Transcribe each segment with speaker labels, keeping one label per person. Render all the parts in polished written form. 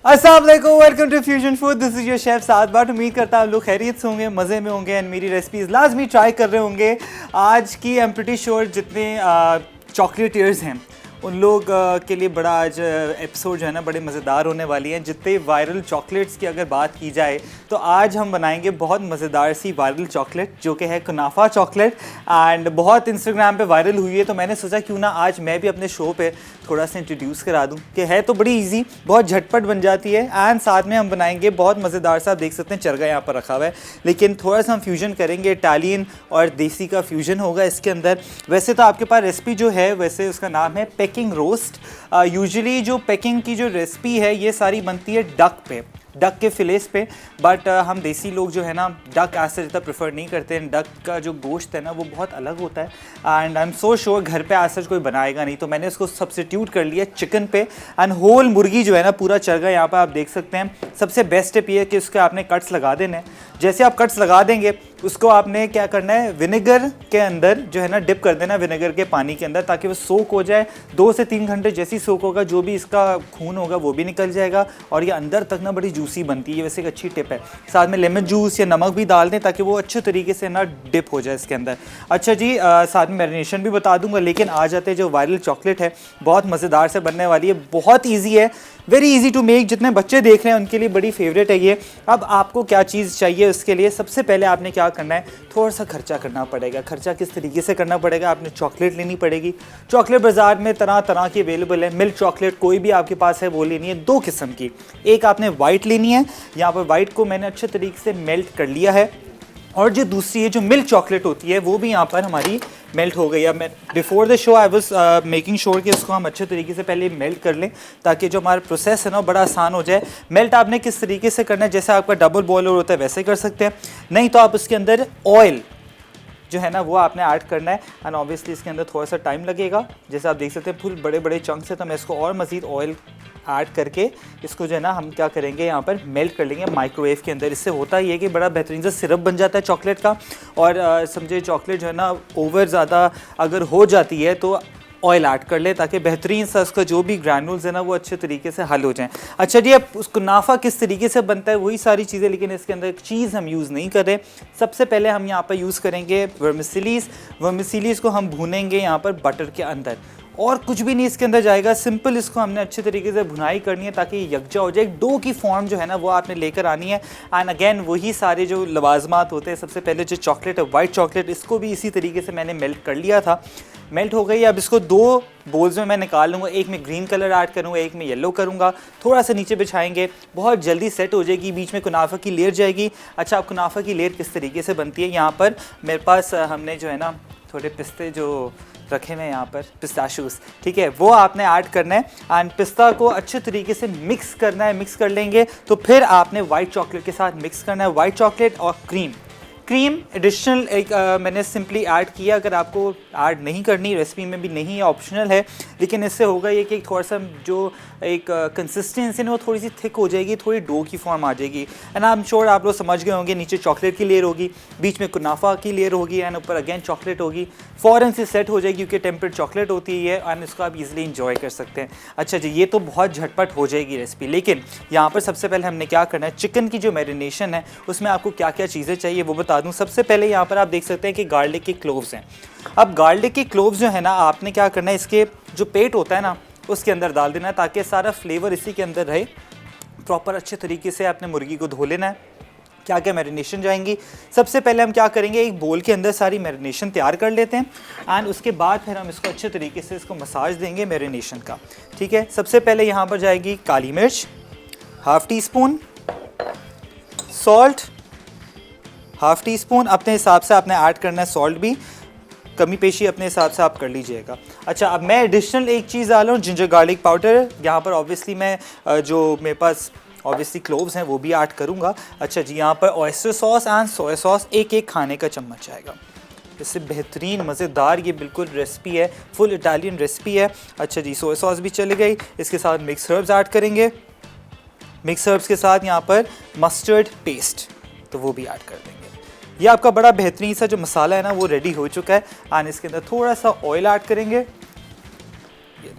Speaker 1: अस्सलाम वालेकुम, welcome to fusion food. This is your chef Saad Butt. उम्मीद करता हूँ आप लोग खैरियत से होंगे, मज़े में होंगे एंड मेरी रेसिपीज़ लाजमी ट्राई कर रहे होंगे। आज की आई एम प्रीटी श्योर जितने चॉकलेटियर्स हैं उन लोग के लिए बड़ा आज एपिसोड जो है ना बड़े मज़ेदार होने वाली हैं। जितने वायरल चॉकलेट्स की अगर बात की जाए तो आज हम बनाएंगे बहुत मज़ेदार सी वायरल चॉकलेट जो कि है कुनाफा चॉकलेट एंड बहुत इंस्टाग्राम पे वायरल हुई है। तो मैंने सोचा क्यों ना आज मैं भी अपने शो पे थोड़ा सा इंट्रोड्यूस करा दूं कि है तो बड़ी इजी, बहुत झटपट बन जाती है एंड साथ में हम बनाएंगे बहुत मज़ेदार सा। आप देख सकते हैं चरगा यहाँ पर रखा हुआ है, लेकिन थोड़ा सा हम फ्यूजन करेंगे, इटालियन और देसी का फ्यूजन होगा इसके अंदर। वैसे तो आपके पास रेसिपी जो है वैसे उसका नाम है पेकिंग रोस्ट। यूजुअली जो पेकिंग की जो रेसिपी है ये सारी बनती है डक के फिलेस पे, बट हम देसी लोग जो है ना डक ऐसे ज़्यादा प्रेफर नहीं करते हैं। डक का जो गोश्त है ना वो बहुत अलग होता है and I am so sure घर पे ऐसा कोई बनाएगा नहीं, तो मैंने उसको सब्स्टिट्यूट कर लिया चिकन पे एंड होल मुर्गी जो है ना पूरा चरगा यहाँ पर आप देख सकते हैं। सबसे बेस्ट टिप ये है कि उसके आपने कट्स लगा देने हैं। जैसे आप कट्स लगा देंगे उसको आपने क्या करना है, विनेगर के अंदर जो है ना डिप कर देना, विनेगर के पानी के अंदर, ताकि वो सोक हो जाए। 2 से 3 घंटे जैसी सोक होगा जो भी इसका खून होगा वो भी निकल जाएगा और ये अंदर तक ना बड़ी जूसी बनती है। वैसे एक अच्छी टिप है। साथ में लेमन जूस या नमक भी डाल दें ताकि वो अच्छे तरीके से ना डिप हो जाए इसके अंदर। अच्छा जी, साथ में मैरिनेशन भी बता दूंगा, लेकिन आ जाते हैं जो वायरल चॉकलेट है बहुत मज़ेदार से बनने वाली है। बहुत ईजी है, वेरी इजी टू मेक। जितने बच्चे देख रहे हैं उनके लिए बड़ी फेवरेट है ये। अब आपको क्या चीज़ चाहिए उसके लिए, सबसे पहले आपने क्या करना है, थोड़ा सा खर्चा करना पड़ेगा। खर्चा किस तरीके से करना पड़ेगा, आपने चॉकलेट लेनी पड़ेगी। चॉकलेट बाज़ार में तरह तरह की अवेलेबल है। मिल्क चॉकलेट कोई भी आपके पास है वो लेनी है, 2 किस्म की। एक आपने वाइट लेनी है, यहाँ पर वाइट को मैंने अच्छे तरीके से मेल्ट कर लिया है, और जो दूसरी है जो मिल्क चॉकलेट होती है वो भी यहाँ पर हमारी मेल्ट हो गई है। मैं before the show I was making sure कि इसको हम अच्छे तरीके से पहले मेल्ट कर लें ताकि जो हमारा प्रोसेस है ना बड़ा आसान हो जाए। मेल्ट आपने किस तरीके से करना है, जैसे आपका डबल बॉयलर होता है वैसे कर सकते हैं, नहीं तो आप उसके अंदर ऑयल जो है ना वो आपने ऐड करना है एंड ऑब्वियसली इसके अंदर थोड़ा सा टाइम लगेगा। जैसे आप देख सकते हैं फुल बड़े बड़े चंक्स है, तो मैं इसको और मज़ीद ऑयल ऐड करके इसको जो है ना हम क्या करेंगे यहाँ पर मेल्ट कर लेंगे माइक्रोवेव के अंदर। इससे होता ही है कि बड़ा बेहतरीन सा सिरप बन जाता है चॉकलेट का। और समझे चॉकलेट जो है ना ओवर ज़्यादा अगर हो जाती है तो ऑयल ऐड कर ले ताकि बेहतरीन सा उसका जो भी ग्रैनुल्स है ना वो अच्छे तरीके से हल हो जाएं। अच्छा जी, अब उसको कुनाफा किस तरीके से बनता है वही सारी चीज़ें, लेकिन इसके अंदर एक चीज़ हम यूज़ नहीं कर रहे। सबसे पहले हम यहाँ पर यूज़ करेंगे वर्मिसेलीज़ को हम भूनेंगे यहाँ पर बटर के अंदर, और कुछ भी नहीं इसके अंदर जाएगा। सिंपल इसको हमने अच्छे तरीके से भुनाई करनी है ताकि यकजा हो जाए। डो की फॉर्म जो है ना वो आपने लेकर आनी है एंड अगेन वही सारे जो लवाजमात होते हैं। सबसे पहले जो चॉकलेट है वाइट चॉकलेट, इसको भी इसी तरीके से मैंने मेल्ट कर लिया था। मेल्ट हो गई। अब इसको 2 बोल्स में मैं निकाल लूँगा, एक में ग्रीन कलर ऐड करूँगा, एक में येलो करूँगा। थोड़ा सा नीचे बिछाएंगे, बहुत जल्दी सेट हो जाएगी। बीच में कुनाफा की लेयर जाएगी। अच्छा, अब कुनाफा की लेयर किस तरीके से बनती है, यहाँ पर मेरे पास हमने जो है ना थोड़े पिस्ते जो रखे हुए हैं यहाँ पर, पिस्ताशूस, ठीक है, वो आपने ऐड करना है एंड पिस्ता को अच्छे तरीके से मिक्स करना है। मिक्स कर लेंगे तो फिर आपने वाइट चॉकलेट के साथ मिक्स करना है। वाइट चॉकलेट और क्रीम एडिशनल एक मैंने सिंपली ऐड किया। अगर आपको ऐड नहीं करनी, रेसिपी में भी नहीं है, ऑप्शनल है, लेकिन इससे होगा ये कि थोड़ा सा जो एक कंसिस्टेंसी है वो थोड़ी सी थिक हो जाएगी, थोड़ी डो की फॉर्म आ जाएगी एंड आई एम श्योर आप लोग समझ गए होंगे। नीचे चॉकलेट की लेयर होगी, बीच में कुनाफा की लेयर होगी एंड ऊपर अगेन चॉकलेट होगी। फ़ौरन से सेट हो जाएगी क्योंकि टेम्पर्ड चॉकलेट होती है एंड इसको आप इजीली इंजॉय कर सकते हैं। अच्छा जी, ये तो बहुत झटपट हो जाएगी रेसिपी, लेकिन यहाँ पर सबसे पहले हमने क्या करना है, चिकन की जो मैरिनेशन है उसमें आपको क्या क्या चीज़ें चाहिए वो बता दूं। सबसे पहले यहाँ पर आप देख सकते हैं कि गार्लिक के क्लोव्स हैं। अब गार्लिक के क्लोव्स जो है ना आपने क्या करना है, इसके जो पेट होता है ना उसके अंदर डाल देना है ताकि सारा फ्लेवर इसी के अंदर रहे। प्रॉपर अच्छे तरीके से आपने मुर्गी को धो लेना है। क्या क्या मैरिनेशन जाएंगी, सबसे पहले हम क्या करेंगे, एक बोल के अंदर सारी मैरिनेशन तैयार कर लेते हैं एंड उसके बाद फिर हम इसको अच्छे तरीके से इसको मसाज देंगे मैरिनेशन का, ठीक है। सबसे पहले यहाँ पर जाएगी काली मिर्च ½ टीस्पून, सॉल्ट ½ टीस्पून, अपने हिसाब से आपने ऐड करना है। सॉल्ट भी कमी पेशी अपने हिसाब से आप कर लीजिएगा। अच्छा, अब मैं एडिशनल एक चीज़ डाल रहा हूँ, जिंजर गार्लिक पाउडर। यहाँ पर ऑब्वियसली मैं जो मेरे पास ऑब्वियसली क्लोव्स हैं वो भी ऐड करूँगा। अच्छा जी, यहाँ पर oyster sauce and soya sauce एक खाने का चम्मच आएगा। इससे बेहतरीन मज़ेदार ये बिल्कुल रेसिपी है, फुल इटालियन रेसिपी है। अच्छा जी, सोया सॉस भी चली गई। इसके साथ मिक्स हर्ब्स ऐड करेंगे। मिक्स हर्ब्स के साथ यहाँ पर मस्टर्ड पेस्ट तो वो भी ऐड कर देंगे। ये आपका बड़ा बेहतरीन सा जो मसाला है ना वो रेडी हो चुका है एंड इसके अंदर थोड़ा सा ऑयल ऐड करेंगे। ये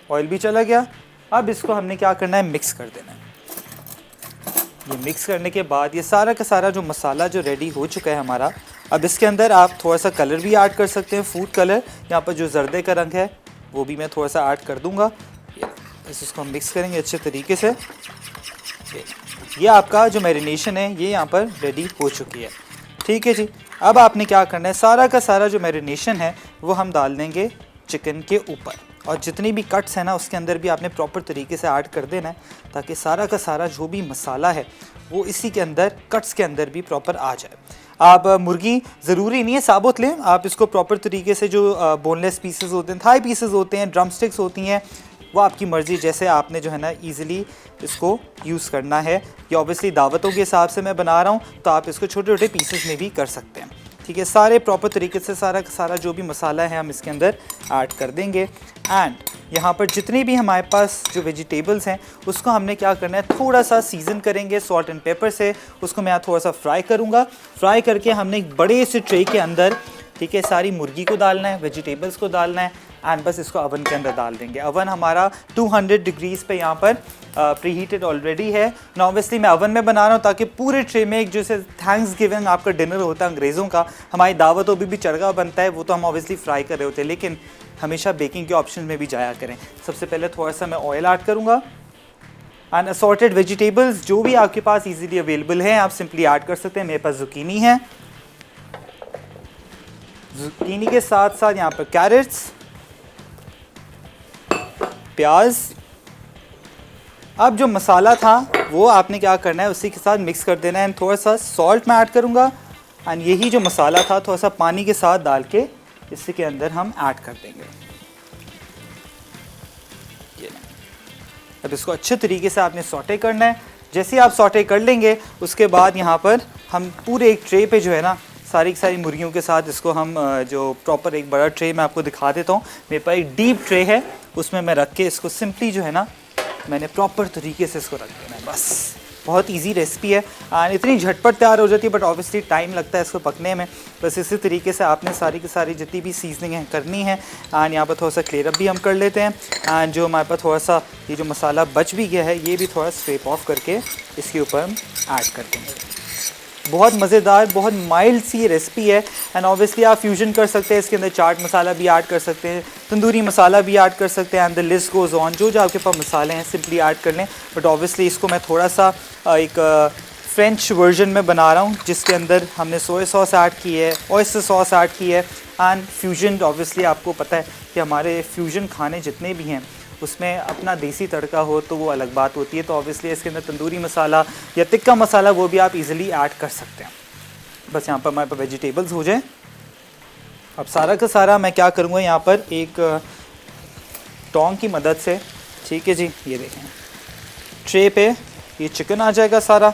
Speaker 1: ऑयल भी चला गया। अब इसको हमने क्या करना है, मिक्स कर देना है। ये मिक्स करने के बाद ये सारा का सारा जो मसाला जो रेडी हो चुका है हमारा, अब इसके अंदर आप थोड़ा सा कलर भी ऐड कर सकते हैं, फूड कलर। यहाँ पर जो जर्दे का रंग है वो भी मैं थोड़ा सा ऐड कर दूँगा। बस इसको हम मिक्स करेंगे अच्छे तरीके से। ये आपका जो मैरिनेशन है ये यहाँ पर रेडी हो चुकी है। ठीक है जी, अब आपने क्या करना है, सारा का सारा जो मैरिनेशन है वो हम डाल देंगे चिकन के ऊपर, और जितनी भी कट्स हैं ना उसके अंदर भी आपने प्रॉपर तरीके से ऐड कर देना है, ताकि सारा का सारा जो भी मसाला है वो इसी के अंदर कट्स के अंदर भी प्रॉपर आ जाए। आप मुर्गी ज़रूरी नहीं है साबुत लें, आप इसको प्रॉपर तरीके से जो बोनलेस पीसेस होते हैं, थाई पीसेस होते हैं, ड्रम स्टिक्स होती हैं, वो आपकी मर्ज़ी, जैसे आपने जो है ना ईज़िली इसको यूज़ करना है। ये ऑब्वियसली दावतों के हिसाब से मैं बना रहा हूँ, तो आप इसको छोटे छोटे पीसेस में भी कर सकते हैं। ठीक है, सारे प्रॉपर तरीके से सारा का सारा जो भी मसाला है हम इसके अंदर ऐड कर देंगे। एंड यहाँ पर जितनी भी हमारे पास जो वेजिटेबल्स हैं उसको हमने क्या करना है, थोड़ा सा सीज़न करेंगे सॉल्ट एंड पेपर से। उसको मैं थोड़ा सा फ्राई करूँगा। फ्राई करके हमने एक बड़े से ट्रे के अंदर, ठीक है, सारी मुर्गी को डालना है, वेजिटेबल्स को डालना है, एंड बस इसको अवन के अंदर डाल देंगे। अवन हमारा 200 डिग्रीज़ पे यहाँ पर प्री हीटेड ऑलरेडी है। ऑब्वियसली मैं अवन में बना रहा हूँ ताकि पूरे ट्रे में एक जैसे थैंक्स गिविंग आपका डिनर होता है अंग्रेज़ों का, हमारी दावतों भी चरगा बनता है, वो तो हम ऑब्वियसली फ्राई कर रहे होते हैं, लेकिन हमेशा बेकिंग के ऑप्शन में भी जाया करें। सबसे पहले थोड़ा सा मैं ऑयल ऐड करूँगा, एंड असॉर्टेड वेजिटेबल्स जो भी आपके पास ईजीली अवेलेबल है आप सिंपली ऐड कर सकते हैं। मेरे पास जुकीनी है, जुकीनी के साथ साथ यहाँ पर कैरेट्स, प्याज। अब जो मसाला था वो आपने क्या करना है, उसी के साथ मिक्स कर देना है, एंड थोड़ा सा सॉल्ट मैं ऐड करूँगा, एंड यही जो मसाला था थोड़ा सा पानी के साथ डाल के इसी के अंदर हम ऐड कर देंगे। ये अब इसको अच्छे तरीके से आपने सॉटे करना है। जैसे ही आप सॉटे कर लेंगे उसके बाद यहाँ पर हम पूरे एक ट्रे पे जो है ना सारी की सारी मुर्गियों के साथ इसको हम जो प्रॉपर एक बड़ा ट्रे मैं आपको दिखा देता हूँ। मेरे पास एक डीप ट्रे है, उसमें मैं रख के इसको सिंपली जो है ना मैंने प्रॉपर तरीके से इसको रख देना है। बस बहुत इजी रेसिपी है एंड इतनी झटपट तैयार हो जाती है, बट ऑब्वियसली टाइम लगता है इसको पकने में। बस इसी तरीके से आपने सारी की सारी जितनी भी सीजनिंग है करनी है। एंड यहाँ पर थोड़ा सा क्लियर अप भी हम कर लेते हैं, एंड जो हमारे पास थोड़ा सा ये जो मसाला बच भी गया है ये भी थोड़ा स्क्रैप ऑफ करके इसके ऊपर हम ऐड कर देंगे। बहुत मज़ेदार, बहुत माइल्ड सी रेसिपी है। एंड ऑब्वियसली आप फ्यूजन कर सकते हैं, इसके अंदर चाट मसाला भी ऐड कर सकते हैं, तंदूरी मसाला भी ऐड कर सकते हैं, and the list goes on. जो जो आपके पास मसाले हैं सिंपली ऐड कर लें। बट ऑब्वियसली इसको मैं थोड़ा सा एक फ्रेंच वर्जन में बना रहा हूँ, जिसके अंदर हमने सोया सॉस ऐड की है, ऑयस्टर सॉस ऐड की है, एंड फ्यूजन। ऑब्वियसली आपको पता है कि हमारे फ्यूजन खाने जितने भी हैं उसमें अपना देसी तड़का हो तो वो अलग बात होती है। तो ऑब्वियसली इसके अंदर तंदूरी मसाला या तिक्का मसाला वो भी आप इजीली ऐड कर सकते हैं। बस यहाँ पर हमारे पास वेजिटेबल्स हो जाए। अब सारा का सारा मैं क्या करूँगा, यहाँ पर एक टोंग की मदद से, ठीक है जी, ये देखें ट्रे पे ये चिकन आ जाएगा सारा।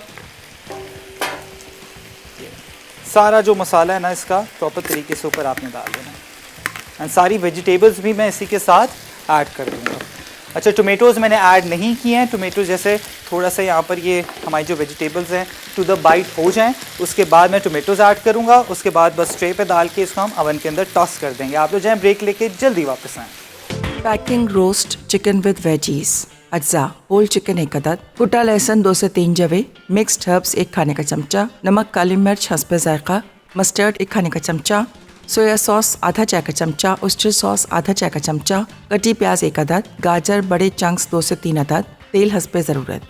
Speaker 1: सारा जो मसाला है ना इसका प्रॉपर तरीके से ऊपर आपने डाल देना है, एंड सारी वेजिटेबल्स भी मैं इसी के साथ ऐड कर दूँगा। अच्छा, टोमेटोज़ मैंने ऐड नहीं किए हैं। टोमेटो जैसे थोड़ा सा यहाँ पर ये हमारी जो वेजिटेबल्स हैं टू द बाइट हो जाएं, उसके बाद मैं टोमेटोज़ ऐड करूँगा। उसके बाद बस ट्रे पे डाल के इसको हम अवन के अंदर टॉस कर देंगे। आप लोग जाएँ ब्रेक लेके जल्दी वापस आएँ।
Speaker 2: Packing roast chicken with veggies. अज्जा होल चिकन 1 अदद, कुटा लहसुन 2 से 3 जवे, मिक्स्ड हर्ब्स 1 खाने का चमचा, नमक काली मिर्च हस्बे जायका, मस्टर्ड 1 खाने का चमचा, सोया सॉस आधा चाय का चमचा, ऑयस्टर सॉस आधा चाय का चमचा, कटी प्याज 1 अदद, गाजर बड़े चंक्स 2 से 3 अदद, तेल हस्बे ज़रूरत।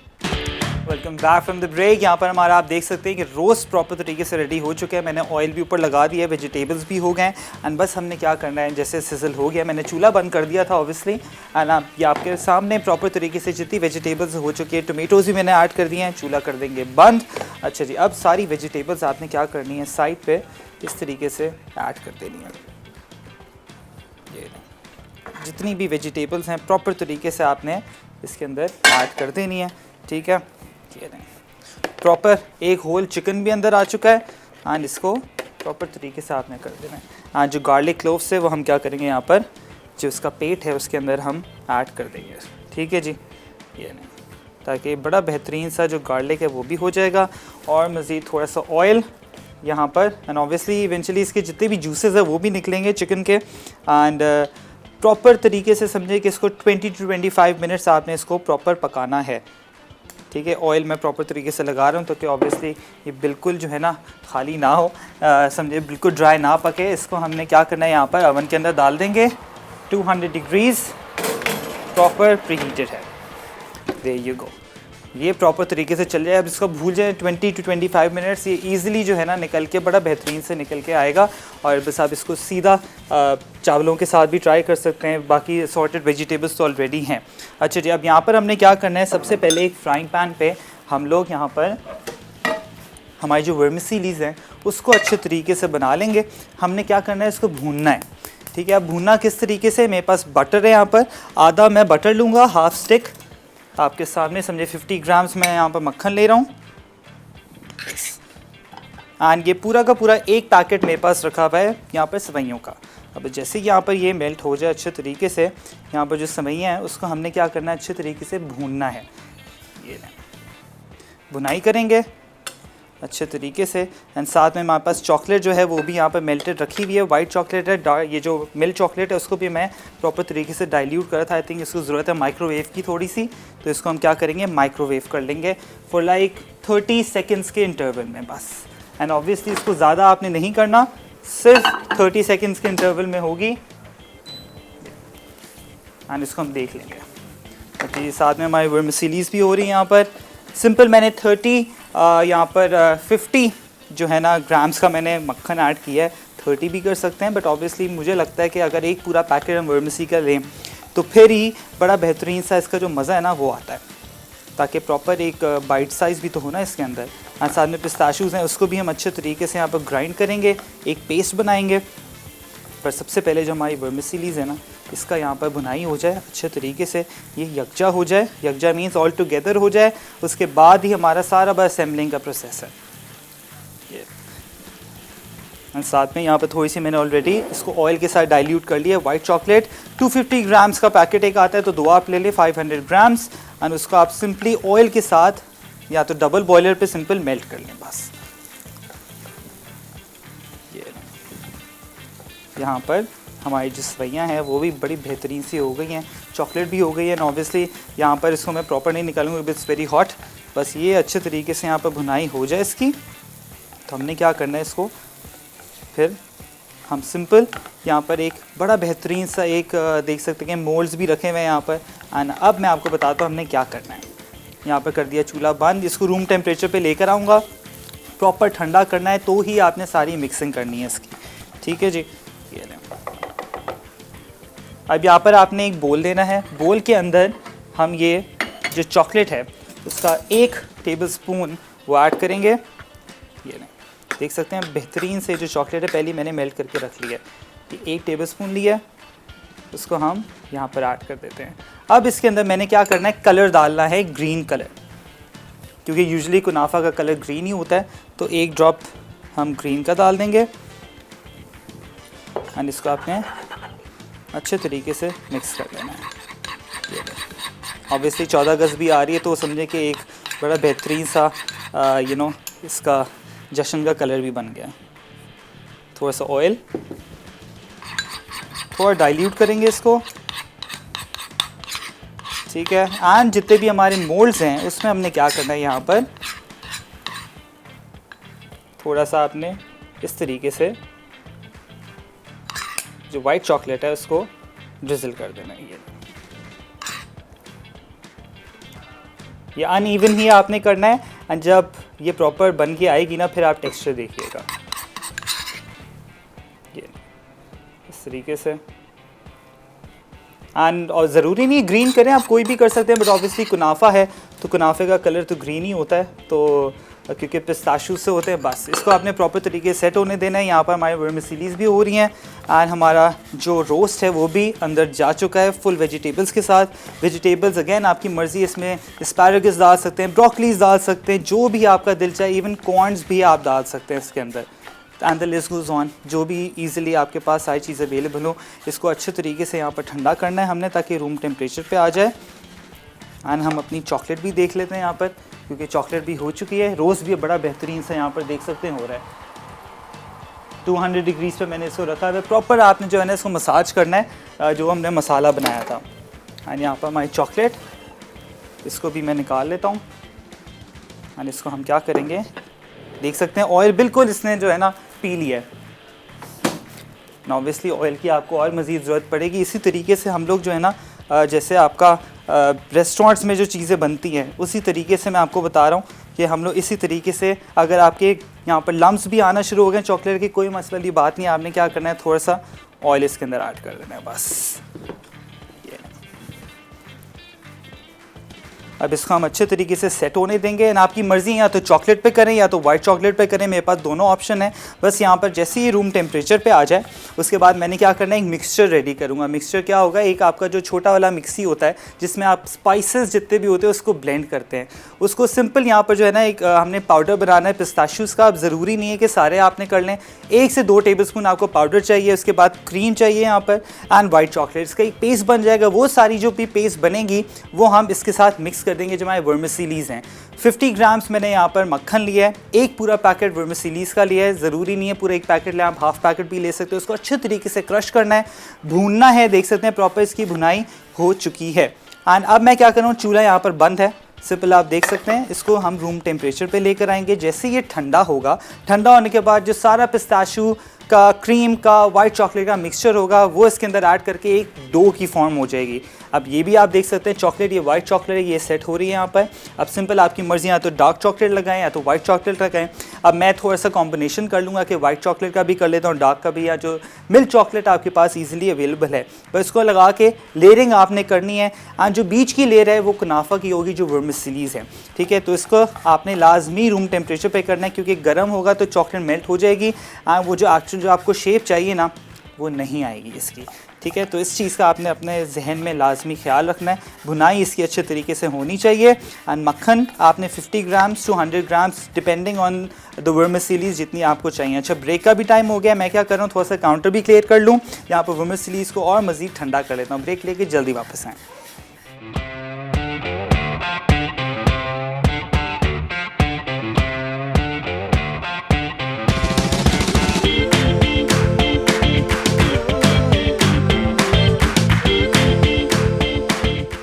Speaker 1: Welcome back from the break. यहाँ पर हमारा आप देख सकते हैं कि रोस्ट प्रॉपर तरीके से रेडी हो चुका है। मैंने ऑयल भी ऊपर लगा दिया है, वेजिटेबल्स भी हो गए हैं, एंड बस हमने क्या करना है, जैसे सिजल हो गया, मैंने चूल्हा बंद कर दिया था ऑब्वियसली, एंड आप ये आपके सामने प्रॉपर तरीके से जितनी वेजिटेबल्स हो चुकी है, टोमेटोज़ भी मैंने ऐड कर दिए हैं, चूल्हा कर देंगे बंद। अच्छा जी, अब सारी वेजिटेबल्स आपने क्या करनी है, साइड पर इस तरीके से ऐड कर देनी है। ये जितनी भी वेजिटेबल्स हैं प्रॉपर तरीके से आपने इसके अंदर ऐड कर देनी है, ठीक है। ये प्रॉपर एक होल चिकन भी अंदर आ चुका है, एंड इसको प्रॉपर तरीके से आपने कर देना है। हाँ, जो गार्लिक क्लोव्स है वो हम क्या करेंगे, यहाँ पर जो उसका पेट है उसके अंदर हम ऐड कर देंगे, ठीक है जी। ये नहीं, ताकि बड़ा बेहतरीन सा जो गार्लिक है वो भी हो जाएगा, और मज़ीद थोड़ा सा ऑयल यहाँ पर, एंड ऑब्वियसली इवेंचुअली इसके जितने भी जूसेस है वो भी निकलेंगे चिकन के। एंड प्रॉपर तरीके से समझे कि इसको 20 to 25 मिनट्स आपने इसको प्रॉपर पकाना है, ठीक है। ऑयल मैं प्रॉपर तरीके से लगा रहा हूँ ताकि ऑब्वियसली ये बिल्कुल जो है ना खाली ना हो, समझे बिल्कुल ड्राई ना पके। इसको हमने क्या करना है, यहाँ पर अवन के अंदर डाल देंगे। 200 डिग्रीज़ प्रॉपर प्रीहीटेड है। देयर यू गो, ये प्रॉपर तरीके से चल जाए। अब इसको भूल जाए 20 to 25 मिनट्स, ये ईज़िली जो है ना निकल के बड़ा बेहतरीन से निकल के आएगा। और बस आप इसको सीधा चावलों के साथ भी ट्राई कर सकते हैं, बाकी सॉर्टेड वेजिटेबल्स तो ऑलरेडी हैं। अच्छा जी, अब यहाँ पर हमने क्या करना है, सबसे पहले एक फ्राइंग पैन पे हम लोग यहाँ पर हमारी जो वर्मिसेलीज़ हैं उसको अच्छे तरीके से बना लेंगे। हमने क्या करना है, इसको भूनना है। ठीक है, अब भूनना किस तरीके से, मेरे पास बटर है यहाँ पर, आधा मैं बटर लूँगा, हाफ स्टिक आपके सामने, समझे 50 ग्राम्स मैं यहाँ पर मक्खन ले रहा हूँ। एंड ये पूरा का पूरा एक पैकेट मेरे पास रखा हुआ है यहाँ पर सेवइयों का। अब जैसे यहाँ पर ये मेल्ट हो जाए अच्छे तरीके से, यहाँ पर जो सेवइयाँ हैं उसको हमने क्या करना है, अच्छे तरीके से भूनना है। ये भुनाई करेंगे अच्छे तरीके से। एंड साथ में हमारे पास चॉकलेट जो है वो भी यहाँ पर मेल्टेड रखी हुई है, वाइट चॉकलेट है। ये जो मिल्क चॉकलेट है उसको भी मैं प्रॉपर तरीके से डाइल्यूट करा था। आई थिंक इसको ज़रूरत है माइक्रोवेव की थोड़ी सी, तो इसको हम क्या करेंगे, माइक्रोवेव कर लेंगे फॉर लाइक 30 सेकेंड्स के इंटरवल में बस। एंड ऑब्वियसली इसको ज़्यादा आपने नहीं करना, सिर्फ 30 सेकेंड्स के इंटरवल में होगी। एंड इसको हम देख लेंगे। ओके, साथ में हमारी वर्मिसेलीज़ भी हो रही है यहाँ पर। सिंपल मैंने 30 यहाँ पर 50 जो है ना ग्राम्स का मैंने मक्खन ऐड किया है। 30 भी कर सकते हैं, बट ऑब्वियसली मुझे लगता है कि अगर एक पूरा पैकेट हम वर्मिसी का लें तो फिर ही बड़ा बेहतरीन सा इसका जो मज़ा है ना वो आता है, ताकि प्रॉपर एक बाइट साइज़ भी तो हो ना इसके अंदर। और साथ में पिस्ताशूज़ हैं उसको भी हम अच्छे तरीके से यहाँ पर ग्राइंड करेंगे, एक पेस्ट बनाएंगे। पर सबसे पहले जो हमारी वर्मिसेलीज़ है ना इसका यहाँ पर भुनाई हो जाए अच्छे तरीके से, ये यकजा हो जाए। यकजा मीन्स ऑल टुगेदर हो जाए, उसके बाद ही हमारा सारा बस असेंबलिंग का प्रोसेस है। और साथ में यहाँ पर थोड़ी सी मैंने ऑलरेडी इसको ऑयल के साथ डाइल्यूट कर लिया। वाइट चॉकलेट 250 ग्राम्स का पैकेट एक आता है, तो 2 आप ले लें 500 ग्राम्स। एंड उसको आप सिंपली ऑयल के साथ या तो डबल बॉयलर पे सिंपल मेल्ट कर लें बस। यहाँ पर हमारी जो सेवइयाँ हैं वो भी बड़ी बेहतरीन सी हो गई हैं, चॉकलेट भी हो गई है। एंड ऑब्वियसली यहाँ पर इसको मैं प्रॉपर नहीं निकालूंगा, इट्स वेरी हॉट। बस ये अच्छे तरीके से यहाँ पर भुनाई हो जाए इसकी, तो हमने क्या करना है, इसको फिर हम सिंपल यहाँ पर एक बड़ा बेहतरीन सा एक देख सकते हैं मोल्ड्स भी रखे हुए हैं यहाँ पर। एंड अब मैं आपको बताता हूँ हमने क्या करना है। यहाँ पर कर दिया चूल्हा बंद, इसको रूम टेम्परेचर पे लेकर आऊँगा। प्रॉपर ठंडा करना है तो ही आपने सारी मिक्सिंग करनी है इसकी, ठीक है जी। ये लें, अब यहाँ पर आपने एक बोल लेना है। बोल के अंदर हम ये जो चॉकलेट है उसका 1 टेबलस्पून वो ऐड करेंगे। ये लें, देख सकते हैं बेहतरीन से जो चॉकलेट है पहले मैंने मेल्ट करके रख लिया है। 1 टेबलस्पून लिया, उसको हम यहाँ पर ऐड कर देते हैं। अब इसके अंदर मैंने क्या करना है, कलर डालना है, ग्रीन कलर, क्योंकि यूजुअली कुनाफा का कलर ग्रीन ही होता है। तो 1 ड्रॉप हम ग्रीन का डाल देंगे। एंड इसको आपने अच्छे तरीके से मिक्स कर लेना है। ऑब्वियसली 14 अगस्त भी आ रही है, तो समझे कि एक बड़ा बेहतरीन सा इसका जश्न का कलर भी बन गया। थोड़ा सा ऑयल, थोड़ा डाइल्यूट करेंगे इसको, ठीक है। एंड जितने भी हमारे मोल्ड्स हैं उसमें हमने क्या करना है, यहाँ पर थोड़ा सा आपने इस तरीके से जो वाइट चॉकलेट है उसको ड्रिजल कर देना है। ये अनइवन ही आपने करना है। एंड जब ये प्रॉपर बन के आएगी ना फिर आप टेक्सचर देखिएगा, ये इस तरीके से। एंड और ज़रूरी नहीं ग्रीन करें, आप कोई भी कर सकते हैं, बट ऑब्वियसली कुनाफा है तो कुनाफे का कलर तो ग्रीन ही होता है, तो क्योंकि पिस्ताशू से होते हैं। बस इसको आपने प्रॉपर तरीके से सेट होने देना है। यहाँ पर हमारी वर्मिसेलीज़ भी हो रही हैं एंड हमारा जो रोस्ट है वो भी अंदर जा चुका है फुल वेजिटेबल्स के साथ। वेजिटेबल्स अगेन आपकी मर्ज़ी, इसमें एस्पैरागस डाल सकते हैं, ब्रोकलीज डाल सकते हैं, जो भी आपका दिल चाहे, इवन कॉर्न्स भी आप डाल सकते हैं इसके अंदर। And the list goes on, जो भी ईज़िली आपके पास सारी चीज़ अवेलेबल हो। इसको अच्छे तरीके से यहाँ पर ठंडा करना है हमने, ताकि रूम टेम्परेचर पे आ जाए। एंड हम अपनी चॉकलेट भी देख लेते हैं यहाँ पर, क्योंकि चॉकलेट भी हो चुकी है। रोस्ट भी बड़ा बेहतरीन सा यहाँ पर देख सकते हैं हो रहा है। 200 डिग्रीज़ पे मैंने इसको रखा है। प्रॉपर आपने जो है ना इसको मसाज करना है, जो हमने मसाला बनाया था। एंड यहाँ पर हमारी चॉकलेट, इसको भी मैं निकाल लेता हूँ। एंड इसको हम क्या करेंगे, देख सकते हैं ऑयल बिल्कुल इसने जो है ना पी लिया है। ऑब्वियसली ऑयल की आपको और मज़ीद ज़रूरत पड़ेगी। इसी तरीके से हम लोग जो है ना जैसे आपका रेस्टोरेंट्स में जो चीज़ें बनती हैं उसी तरीके से मैं आपको बता रहा हूँ कि हम लोग इसी तरीके से, अगर आपके यहाँ पर लम्स भी आना शुरू हो गए चॉकलेट की, कोई मसला वाली बात नहीं, आपने क्या करना है, थोड़ा सा ऑयल इसके अंदर ऐड कर देना है बस। अब इसको हम अच्छे तरीके से सेट होने देंगे। एंड आपकी मर्ज़ी या तो चॉकलेट पे करें या तो वाइट चॉकलेट पे करें, मेरे पास दोनों ऑप्शन है। बस यहाँ पर जैसे ही रूम टेम्परेचर पे आ जाए उसके बाद मैंने क्या करना है, एक मिक्सचर रेडी करूँगा। मिक्सचर क्या होगा, एक आपका जो छोटा वाला मिक्सी होता है जिसमें आप स्पाइसेस जितने भी होते हैं उसको ब्लेंड करते हैं। उसको सिंपल यहाँ पर जो है ना एक हमने पाउडर बनाना है पिस्ताशियोज़ का। अब ज़रूरी नहीं है कि सारे आपने कर लें, 1 से 2 टेबलस्पून आपको पाउडर चाहिए, उसके बाद क्रीम चाहिए यहाँ पर एंड वाइट चॉकलेट। इसका एक पेस्ट बन जाएगा। वो सारी जो भी पेस्ट बनेगी वो हम इसके साथ मिक्स कर देंगे। जो हमारे वर्मिसेलीज़ हैं 50 ग्राम्स मैंने यहाँ पर मक्खन लिया है, एक पूरा पैकेट वर्मिसेलीज़ का लिया है। ज़रूरी नहीं है पूरा एक पैकेट लें, आप हाफ पैकेट भी ले सकते हो। उसको अच्छे तरीके से क्रश करना है, भूनना है। देख सकते हैं प्रॉपर इसकी भुनाई हो चुकी है। एंड अब मैं क्या कर रहा हूँ, चूल्हा यहाँ पर बंद है, सिंपल आप देख सकते हैं। इसको हम रूम टेम्परेचर पे लेकर आएंगे। जैसे ये ठंडा होगा, ठंडा होने के बाद जो सारा पिस्ताशियो का, क्रीम का, वाइट चॉकलेट का मिक्सचर होगा वो इसके अंदर ऐड करके एक डो की फॉर्म हो जाएगी। अब ये भी आप देख सकते हैं चॉकलेट, ये वाइट चॉकलेट है, ये सेट हो रही है यहाँ पर। अब सिंपल आपकी मर्ज़ी, या तो डार्क चॉकलेट लगाएं या तो वाइट चॉकलेट लगाएं। अब मैं थोड़ा सा कॉम्बिनेशन कर लूँगा कि वाइट चॉकलेट का भी कर लेता हूँ, डार्क का भी, या जो मिल्क चॉकलेट आपके पास ईजिली अवेलेबल है। बस इसको लगा के लेयरिंग आपने करनी है। एंड जो बीच की लेयर है वो कुनाफा की होगी, जो वर्मिसेलीज़ है, ठीक है। तो इसको आपने लाजमी रूम टेम्परेचर पे करना है क्योंकि गर्म होगा तो चॉकलेट मेल्ट हो जाएगी एंड वो जो एक्चुअल जो आपको शेप चाहिए ना वो नहीं आएगी इसकी, ठीक है। तो इस चीज़ का आपने अपने जहन में लाजमी ख्याल रखना है। भुनाई इसकी अच्छे तरीके से होनी चाहिए। एंड मक्खन आपने 50 grams to 100 grams depending on the vermicellis जितनी आपको चाहिए। अच्छा, ब्रेक का भी टाइम हो गया, मैं क्या कर रहा हूँ, थोड़ा सा काउंटर भी क्लियर कर लूँ, यहाँ पर वर्मिसेलीज़ को और मज़ीद ठंडा कर लेता हूँ। ब्रेक लेके जल्दी वापस आएँ।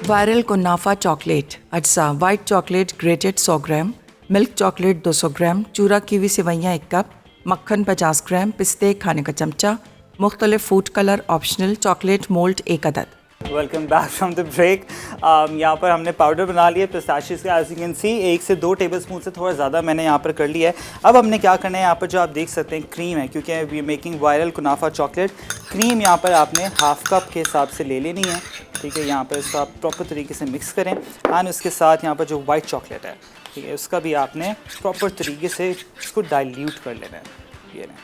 Speaker 2: वायरल कुनाफा चॉकलेट, अज्जा वाइट चॉकलेट ग्रेटेड 100 ग्राम, मिल्क चॉकलेट 200 ग्राम, चूरा कीवी सेवइयाँ 1 कप, मक्खन 50 ग्राम, पिस्ते खाने का चमचा, मुख्तलिफ food colour optional, chocolate mould 1 अदद।
Speaker 1: Welcome back from the break. यहाँ पर हमने पाउडर बना लिया पिस्ताशियोज़ का, एज यू कैन सी 1 से 2 टेबलस्पून से थोड़ा ज़्यादा मैंने यहाँ पर कर लिया है। अब हमने क्या करना है, यहाँ पर जो आप देख सकते हैं क्रीम है, क्योंकि we making viral kunafa chocolate. Cream यहाँ पर आपने हाफ कप के हिसाब से ले लेनी है, ठीक है। यहाँ पर इसको आप प्रॉपर तरीके से मिक्स करें एंड उसके साथ यहाँ पर जो वाइट चॉकलेट है, ठीक है, उसका भी आपने प्रॉपर तरीके से इसको डाइल्यूट कर लेना है, ये ना,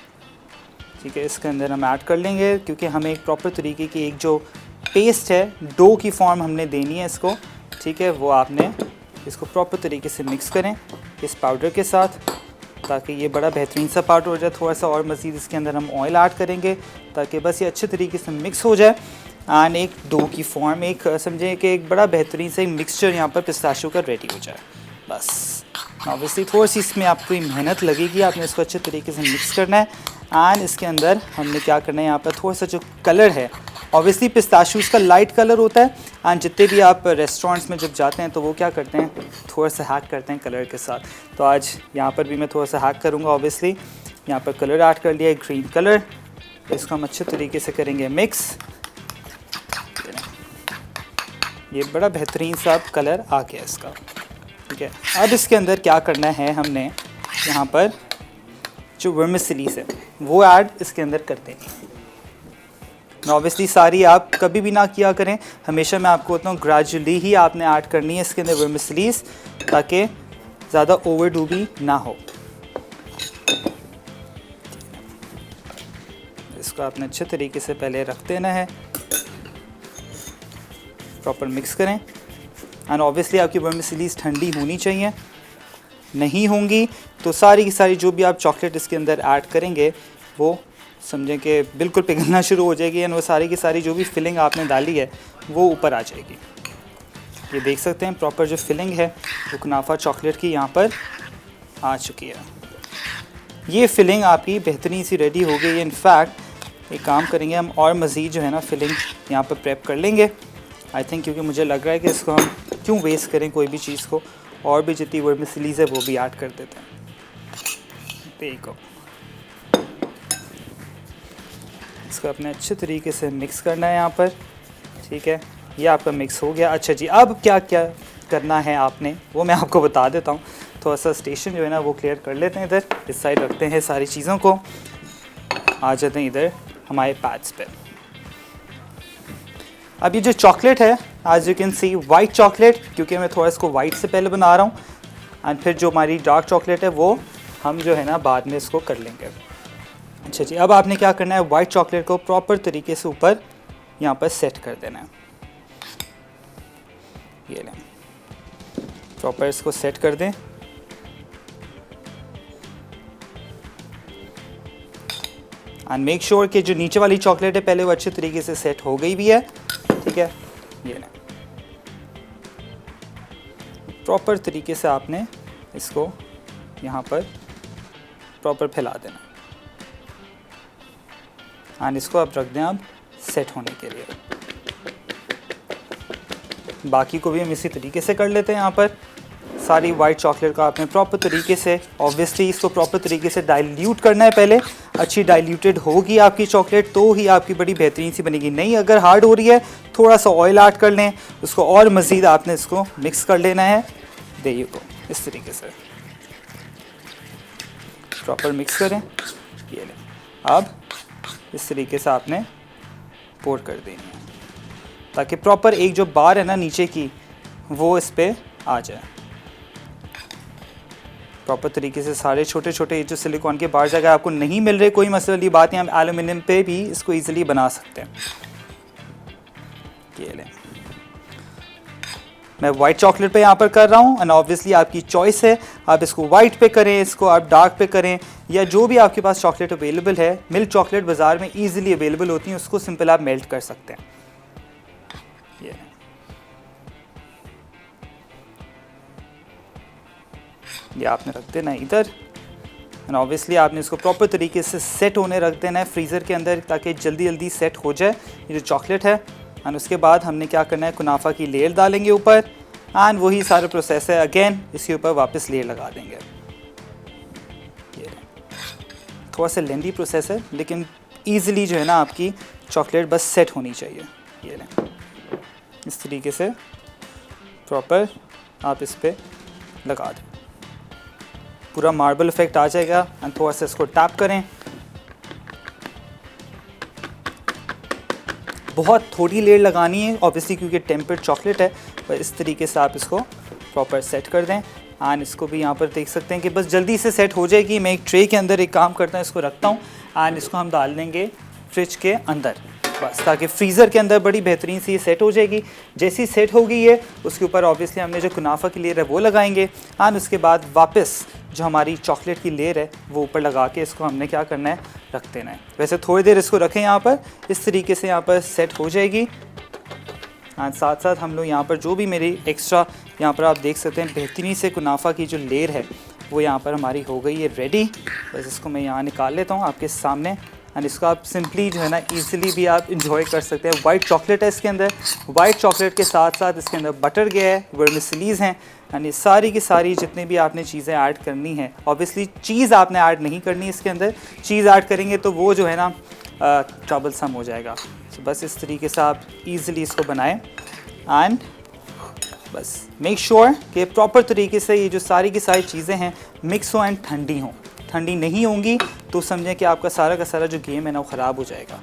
Speaker 1: ठीक है। इसके अंदर हम ऐड कर लेंगे क्योंकि हमें एक प्रॉपर तरीके की एक जो पेस्ट है, डो की फॉर्म हमने देनी है इसको, ठीक है। वो आपने इसको प्रॉपर तरीके से मिक्स करें इस पाउडर के साथ ताकि ये बड़ा बेहतरीन सा पाउडर हो जाए। थोड़ा सा और मज़ीद इसके अंदर हम ऑयल ऐड करेंगे ताकि बस ये अच्छे तरीके से मिक्स हो जाए एंड एक डो की फॉर्म, एक समझें कि एक बड़ा बेहतरीन सा मिक्सचर यहाँ पर पिस्ताशियो का रेडी हो जाए। बस ऑब्वियसली थोड़ी सी इसमें आपको मेहनत लगेगी, आपने इसको अच्छे तरीके से मिक्स करना है एंड इसके अंदर हमने क्या करना है, यहाँ पर थोड़ा सा जो कलर है, ऑब्वियसली पिस्ताशियोज़ का लाइट कलर होता है एंड जितने भी आप रेस्टोरेंट्स में जब जाते हैं तो वो क्या करते हैं, थोड़ा सा हैक करते हैं कलर के साथ। तो आज यहाँ पर भी मैं थोड़ा सा हैक करूँगा। ऑब्वियसली यहाँ पर कलर ऐड कर लिया है, ग्रीन कलर। इसको हम अच्छे तरीके से करेंगे मिक्स। ये बड़ा बेहतरीन सा कलर आ गया इसका, ठीक है। अब इसके अंदर क्या करना है, हमने यहाँ पर जो वर्मिसेलीज़ है वो ऐड इसके अंदर करते हैं। ऑब्वियसली सारी आप कभी भी ना किया करें, हमेशा मैं आपको बताता हूँ ग्रेजुअली ही आपने ऐड करनी है इसके अंदर वर्मिसेलीज़ ताकि ज़्यादा ओवरडू भी ना हो। इसको आपने अच्छे तरीके से पहले रख देना है, प्रॉपर मिक्स करें एंड ऑब्वियसली आपकी वर्मिसेलीज़ ठंडी होनी चाहिए, नहीं होंगी तो सारी की सारी जो भी आप चॉकलेट इसके अंदर ऐड करेंगे वो समझें कि बिल्कुल पिघलना शुरू हो जाएगी एंड वो सारी की सारी जो भी फिलिंग आपने डाली है वो ऊपर आ जाएगी। ये देख सकते हैं प्रॉपर जो फिलिंग है वो कुनाफा चॉकलेट की यहाँ पर आ चुकी है। ये फिलिंग आपकी बेहतरीन सी रेडी हो गई है। इनफैक्ट एक काम करेंगे हम और मज़ीद जो है ना फिलिंग यहाँ पर प्रेप कर लेंगे आई थिंक, क्योंकि मुझे लग रहा है कि इसको हम क्यों वेस्ट करें कोई भी चीज़ को, और भी जितनी वर्मिसेलीज है वो भी ऐड कर देते हैं। देखो इसको अपने अच्छे तरीके से मिक्स करना है यहाँ पर, ठीक है। ये आपका मिक्स हो गया। अच्छा जी, अब क्या क्या करना है आपने वो मैं आपको बता देता हूँ। थोड़ा सा स्टेशन जो है ना वो क्लियर कर लेते हैं, इधर इस साइड रखते हैं सारी चीज़ों को। आ जाते हैं इधर हमारे पैड्स पे। अब ये जो चॉकलेट है, as you can see white chocolate, क्योंकि मैं थोड़ा इसको वाइट से पहले बना रहा हूँ, एंड फिर जो हमारी डार्क चॉकलेट है वो हम जो है ना बाद में इसको कर लेंगे। अच्छा जी, अब आपने क्या करना है, वाइट चॉकलेट को प्रॉपर तरीके से ऊपर यहाँ पर सेट कर देना है। ये लें, प्रॉपर इसको सेट कर दें। एंड मेक श्योर कि जो नीचे वाली चॉकलेट है पहले वो अच्छे तरीके से सेट हो गई भी है, ठीक है। ये लें, प्रॉपर तरीके से आपने इसको यहाँ पर प्रॉपर फैला देना एंड इसको आप रख दें अब सेट होने के लिए। बाकी को भी हम इसी तरीके से कर लेते हैं। यहाँ पर सारी वाइट चॉकलेट का आपने प्रॉपर तरीके से, ऑब्वियसली इसको प्रॉपर तरीके से डाइल्यूट करना है पहले। अच्छी डाइल्यूटेड होगी आपकी चॉकलेट तो ही आपकी बड़ी बेहतरीन सी बनेगी। नहीं अगर हार्ड हो रही है थोड़ा सा ऑयल ऐड कर लें उसको, और मज़ीद आपने इसको मिक्स कर लेना है। देखिए को इस तरीके से प्रॉपर मिक्स करें। ये लें, अब इस तरीके से आपने पोर कर देनी है ताकि प्रॉपर एक जो बार है ना नीचे की वो इस पे आ जाए। प्रॉपर तरीके से सारे छोटे छोटे जो सिलिकॉन के बार्स अगर आपको नहीं मिल रहे कोई मसले वाली बात नहीं, हम एल्यूमिनियम पे भी इसको इजीली बना सकते हैं। ये लें, मैं वाइट चॉकलेट पे यहाँ पर कर रहा हूँ एंड ऑब्वियसली आपकी चॉइस है, आप इसको वाइट पे करें, इसको आप डार्क पे करें, या जो भी आपके पास चॉकलेट अवेलेबल है। मिल्क चॉकलेट बाज़ार में ईजिली अवेलेबल होती है, उसको सिंपल आप मेल्ट कर सकते हैं। ये आपने रख देना है इधर एंड ऑब्वियसली आपने इसको प्रॉपर तरीके से सेट होने रख देना है फ्रीज़र के अंदर ताकि जल्दी जल्दी सेट हो जाए ये जो चॉकलेट है। एंड उसके बाद हमने क्या करना है, कुनाफा की लेयर डालेंगे ऊपर एंड वही सारा प्रोसेस है। अगेन इसके ऊपर वापस लेयर लगा देंगे। ये थोड़ा सा लेंदी प्रोसेस है लेकिन ईज़िली जो है ना आपकी चॉकलेट बस सेट होनी चाहिए। ये लें, इस तरीके से प्रॉपर आप इस पर लगा दें, पूरा मार्बल इफेक्ट आ जाएगा। एंड थोड़ा सा इसको टैप करें, बहुत थोड़ी लेयर लगानी है ऑब्वियसली क्योंकि टेम्पर्ड चॉकलेट है, पर इस तरीके से आप इसको प्रॉपर सेट कर दें। एंड इसको भी यहाँ पर देख सकते हैं कि बस जल्दी से सेट हो जाएगी। मैं एक ट्रे के अंदर एक काम करता हूँ, इसको रखता हूँ एंड इसको हम डाल देंगे फ्रिज के अंदर बस, ताकि फ्रीज़र के अंदर बड़ी बेहतरीन सी ये सेट हो जाएगी। जैसी सेट हो गई है उसके ऊपर ऑब्वियसली हमने जो कुनाफा की लेयर है वो लगाएंगे एंड उसके बाद वापस जो हमारी चॉकलेट की लेयर है वो ऊपर लगा के इसको हमने क्या करना है, रख देना है। वैसे थोड़ी देर इसको रखें यहाँ पर, इस तरीके से यहाँ पर सेट हो जाएगी। एंड साथ साथ हम लोग यहाँ पर जो भी मेरी एक्स्ट्रा यहाँ पर आप देख सकते हैं बेहतरीन से कुनाफा की जो लेयर है वो यहाँ पर हमारी हो गई है रेडी। बस इसको मैं यहाँ निकाल लेता हूँ आपके सामने एंड इसको आप सिंपली जो है ना ईजिली भी आप इंजॉय कर सकते हैं। वाइट चॉकलेट है इसके अंदर, वाइट चॉकलेट के साथ साथ इसके अंदर बटर गया है, वर्मिसेलीज हैं एंड ये सारी की सारी जितने भी आपने चीज़ें ऐड करनी है। ऑब्वियसली चीज़ आपने ऐड नहीं करनी इसके अंदर, चीज़ ऐड करेंगे तो वो जो है ना ट्रबल सम हो जाएगा। तो बस इस तरीके से आप ईज़िली इसको बनाएं एंड बस मेक श्योर कि प्रॉपर तरीके से ये जो सारी की सारी चीज़ें हैं मिक्स हो एंड ठंडी हों। ठंडी नहीं होंगी तो समझें कि आपका सारा का सारा जो गेम है ना वो ख़राब हो जाएगा।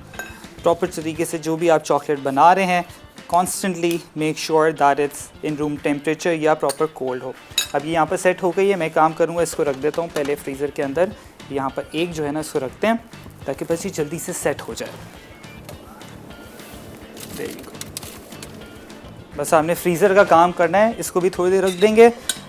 Speaker 1: प्रॉपर तरीके से जो भी आप चॉकलेट बना रहे हैं constantly make sure that it's in room temperature या प्रॉपर कोल्ड हो। अब ये यहाँ पर सेट हो गई है, मैं काम करूँगा इसको रख देता हूँ पहले फ्रीज़र के अंदर। यहाँ पर एक जो है ना इसको रखते हैं ताकि बस ये जल्दी से सेट हो जाए। बस आपने फ्रीज़र का काम करना है, इसको भी थोड़ी देर रख देंगे।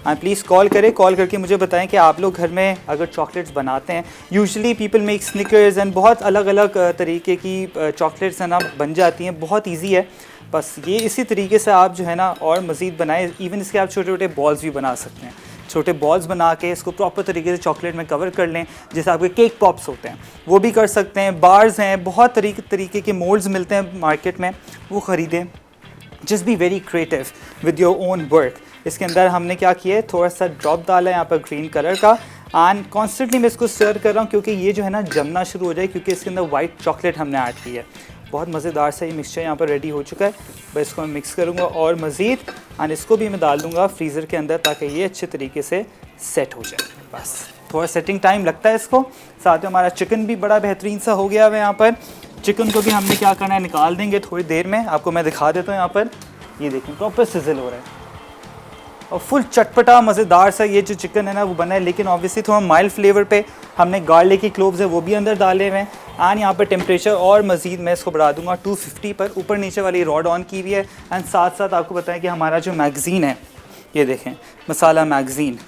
Speaker 1: एंड प्लीज़ कॉल करें, कॉल करके मुझे बताएं कि आप लोग घर में अगर चॉकलेट्स बनाते हैं। Usually people make Snickers and बहुत अलग अलग तरीके की चॉकलेट्स है ना बन जाती हैं, बहुत इजी है। बस ये इसी तरीके से आप जो है ना और मज़ीद बनाएं। इवन इसके आप छोटे छोटे बॉल्स भी बना सकते हैं। छोटे बॉल्स बना के इसको प्रॉपर तरीके से चॉकलेट में कवर कर लें, जैसे आपके केक पॉप्स होते हैं वो भी कर सकते हैं। बार्स हैं, बहुत तरीके के मोल्ड्स मिलते हैं मार्केट में, वो ख़रीदें। Just be very creative with your own work इसके अंदर हमने क्या किया है, थोड़ा सा ड्रॉप डाला है यहाँ पर ग्रीन कलर का, एंड कॉन्स्टेंटली मैं इसको स्टर कर रहा हूँ क्योंकि ये जो है ना जमना शुरू हो जाए, क्योंकि इसके अंदर वाइट चॉकलेट हमने ऐड की है। बहुत मज़ेदार सा ये मिक्सचर यहाँ पर रेडी हो चुका है। बस इसको मैं मिक्स करूँगा और मज़ीद, एंड इसको भी मैं डाल दूँगा फ्रीज़र के अंदर ताकि ये अच्छे तरीके से सेट हो जाए। बस थोड़ा सेटिंग टाइम लगता है इसको। साथ में हमारा चिकन भी बड़ा बेहतरीन सा हो गया है। यहाँ पर चिकन को भी हमने क्या करना है, निकाल देंगे थोड़ी देर में। आपको मैं दिखा देता हूँ। यहाँ पर ये देखें प्रॉपर सिजल हो रहा है और फुल चटपटा मज़ेदार सा ये जो चिकन है ना वो बना है। लेकिन ऑब्वियसली थोड़ा माइल्ड फ्लेवर पे हमने गार्लिक की क्लोव्स है वो भी अंदर डाले हुए हैं। एंड यहाँ पर टेम्परेचर और मज़ीद मैं इसको बढ़ा दूंगा 250 पर। ऊपर नीचे वाली रॉड ऑन की हुई है। एंड साथ साथ आपको बताएं कि हमारा जो मैगज़ीन है, ये देखें मसाला मैगज़ीन,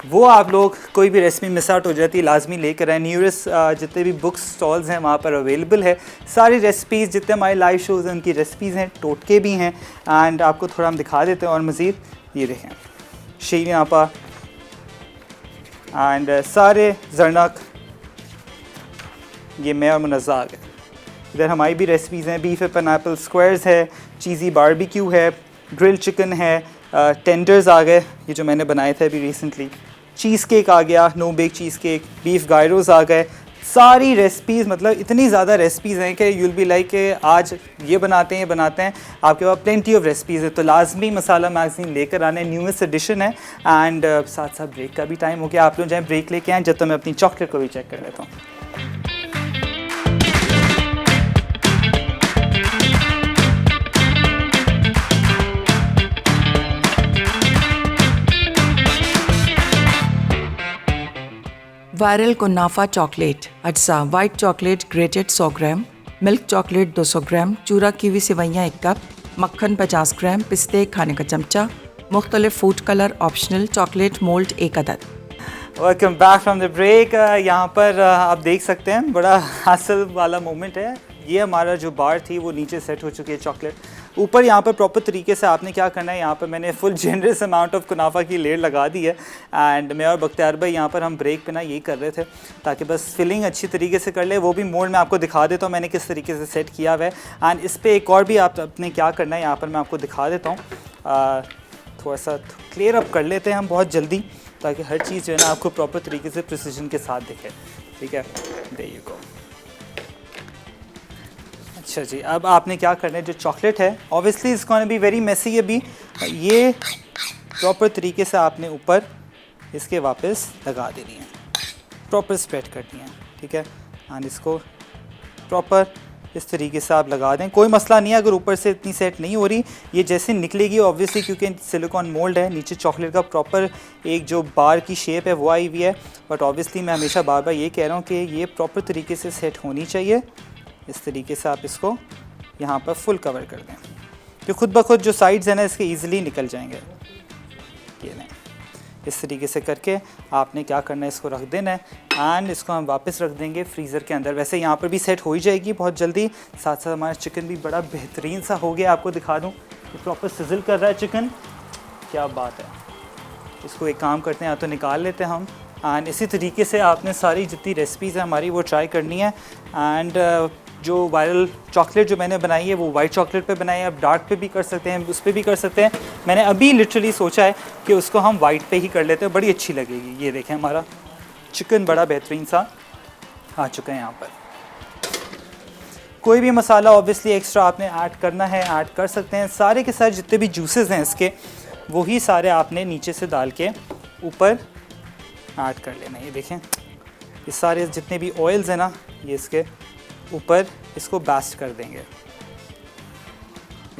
Speaker 1: वो आप लोग कोई भी रेसिपी मिस आउट हो जाती है लाजमी लेकर आए। न्यूरेस्ट जितने भी बुक स्टॉल्स हैं वहाँ पर अवेलेबल है सारी रेसिपीज़। जितने हमारे लाइव शोज़ हैं उनकी रेसिपीज़ हैं, टोटके भी हैं। एंड आपको थोड़ा हम दिखा देते हैं और मज़ीद ये देखें शीरीन आपा एंड सारे जरनक, ये मैं और मुनज़्ज़ा आ गए। इधर हमारी भी रेसिपीज़ हैं। बीफ पाइनएप्पल स्क्वायर्स है, चीज़ी बारबेक्यू है, ग्रिल चिकन है, टेंडर्स आ गए ये जो मैंने बनाए थे अभी रिसेंटली, चीज़ केक आ गया, no bake cheese cake, beef gyros आ गए। सारी रेसिपीज़, मतलब इतनी ज़्यादा रेसिपीज़ हैं कि यूल बी लाइक कि आज ये बनाते हैं आपके पास प्लेंटी ऑफ रेसिपीज़ है। तो लाजमी मसाला मैगज़ीन लेकर आने, न्यूएस्ट एडिशन है। एंड साथ साथ ब्रेक का भी टाइम हो गया। आप लोग जाएँ ब्रेक लेके आएँ, जब तक मैं अपनी चॉकलेट को भी चेक कर लेता हूँ।
Speaker 2: वायरल कुनाफा चॉकलेट, अज्जा वाइट चॉकलेट ग्रेटेड 100 ग्राम, मिल्क चॉकलेट 200 ग्राम, चूरा कीवी सेवइयाँ 1 कप, मक्खन 50 ग्राम, पिस्ते खाने का चमचा, मुख्तलिफ food colour optional, chocolate mould 1 अदद।
Speaker 1: Welcome back from the break. यहाँ पर आप देख सकते हैं बड़ा हासिल वाला मोमेंट है। ये हमारा जो बार थी वो नीचे सेट हो चुकी है चॉकलेट। ऊपर यहाँ पर प्रॉपर तरीके से आपने क्या करना है, यहाँ पर मैंने फुल जनरस अमाउंट ऑफ कुनाफा की लेयर लगा दी है। एंड मैं और बख्तियार भाई यहाँ पर हम ब्रेक पे ना यही कर रहे थे ताकि बस फिलिंग अच्छी तरीके से कर ले। वो भी मोड में आपको दिखा देता हूँ मैंने किस तरीके से सेट किया हुआ है। एंड इस पर एक और भी आप अपने क्या करना है यहाँ पर मैं आपको दिखा देता हूँ। थोड़ा सा क्लियर अप कर लेते हैं हम बहुत जल्दी ताकि हर चीज़ जो है ना आपको प्रॉपर तरीके से प्रिसीजन के साथ दिखे। ठीक है, देयर यू गो। अच्छा जी, अब आपने क्या करना है, जो चॉकलेट है obviously it's gonna be very messy. अभी ये प्रॉपर तरीके से आपने ऊपर इसके वापस लगा देनी है, प्रॉपर स्प्रेड करनी है। ठीक है, एंड इसको प्रॉपर इस तरीके से आप लगा दें। कोई मसला नहीं है अगर ऊपर से इतनी सेट नहीं हो रही, ये जैसे निकलेगी ऑब्वियसली क्योंकि सिलिकॉन मोल्ड है, नीचे चॉकलेट का प्रॉपर एक जो बार की शेप है वो आई हुई है। बट ऑब्वियसली मैं हमेशा बार बार ये कह रहा हूँ कि ये प्रॉपर तरीके से सेट होनी चाहिए। इस तरीके से आप इसको यहाँ पर फुल कवर कर दें कि खुद ब खुद जो साइड्स हैं ना इसके ईज़िली निकल जाएंगे। ये नहीं, इस तरीके से करके आपने क्या करना है, इसको रख देना है। एंड इसको हम वापस रख देंगे फ्रीज़र के अंदर। वैसे यहाँ पर भी सेट हो ही जाएगी बहुत जल्दी। साथ साथ हमारा चिकन भी बड़ा बेहतरीन सा हो गया। आपको दिखा दूँ, प्रॉपर सिजल कर रहा है चिकन, क्या बात है। इसको एक काम करते हैं, या तो निकाल लेते हैं हम। एंड इसी तरीके से आपने सारी जितनी रेसिपीज़ हैं हमारी वो ट्राई करनी है। एंड जो वायरल चॉकलेट जो मैंने बनाई है वो वाइट चॉकलेट पे बनाई है। आप डार्क पे भी कर सकते हैं, उस पर भी कर सकते हैं। मैंने अभी लिटरली सोचा है कि उसको हम वाइट पे ही कर लेते हैं, बड़ी अच्छी लगेगी। ये देखें हमारा चिकन बड़ा बेहतरीन सा आ चुका है। यहाँ पर कोई भी मसाला ऑब्वियसली एक्स्ट्रा आपने ऐड करना है, ऐड कर सकते हैं। सारे के सारे जितने भी जूसेस हैं इसके वही सारे आपने नीचे से डाल के ऊपर ऐड कर लेना है। ये देखें ये सारे जितने भी ऑयल्स हैं ना ये इसके ऊपर इसको बैस्ट कर देंगे।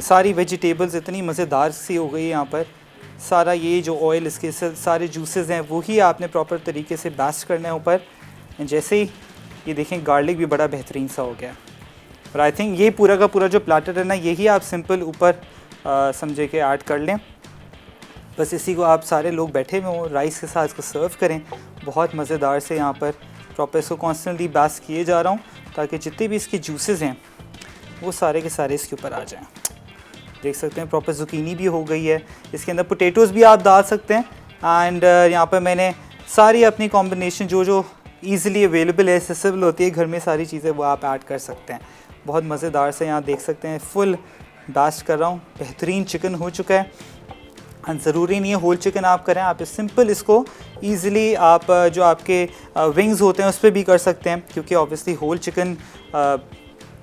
Speaker 1: सारी वेजिटेबल्स इतनी मज़ेदार सी हो गई यहाँ पर। सारा ये जो ऑयल इसके सारे जूसेस हैं वही आपने प्रॉपर तरीके से बैस्ट करना है ऊपर। जैसे ही ये देखें गार्लिक भी बड़ा बेहतरीन सा हो गया। और आई थिंक ये पूरा का पूरा जो प्लाटर है ना यही आप सिंपल ऊपर समझे के ऐड कर लें। बस इसी को आप सारे लोग बैठे हुए हों राइस के साथ इसको सर्व करें। बहुत मज़ेदार से यहाँ पर प्रॉपर इसको कॉन्स्टेंटली बैस किए जा रहा हूँ ताकि जितने भी इसके जूसेस हैं वो सारे के सारे इसके ऊपर आ जाएं। देख सकते हैं प्रॉपर ज़ुकीनी भी हो गई है। इसके अंदर पोटैटोज़ भी आप डाल सकते हैं। एंड यहाँ पर मैंने सारी अपनी कॉम्बिनेशन जो ईज़िली अवेलेबल है, एक्सेसिबल होती है घर में सारी चीज़ें, वो आप ऐड कर सकते हैं। बहुत मज़ेदार से यहाँ देख सकते हैं फुल बैस्ट कर रहा हूँ। बेहतरीन चिकन हो चुका है। ज़रूरी नहीं है होल चिकन आप करें, आप सिंपल इसको ईज़िली आप जो आपके विंग्स होते हैं उस पर भी कर सकते हैं, क्योंकि ऑब्वियसली होल चिकन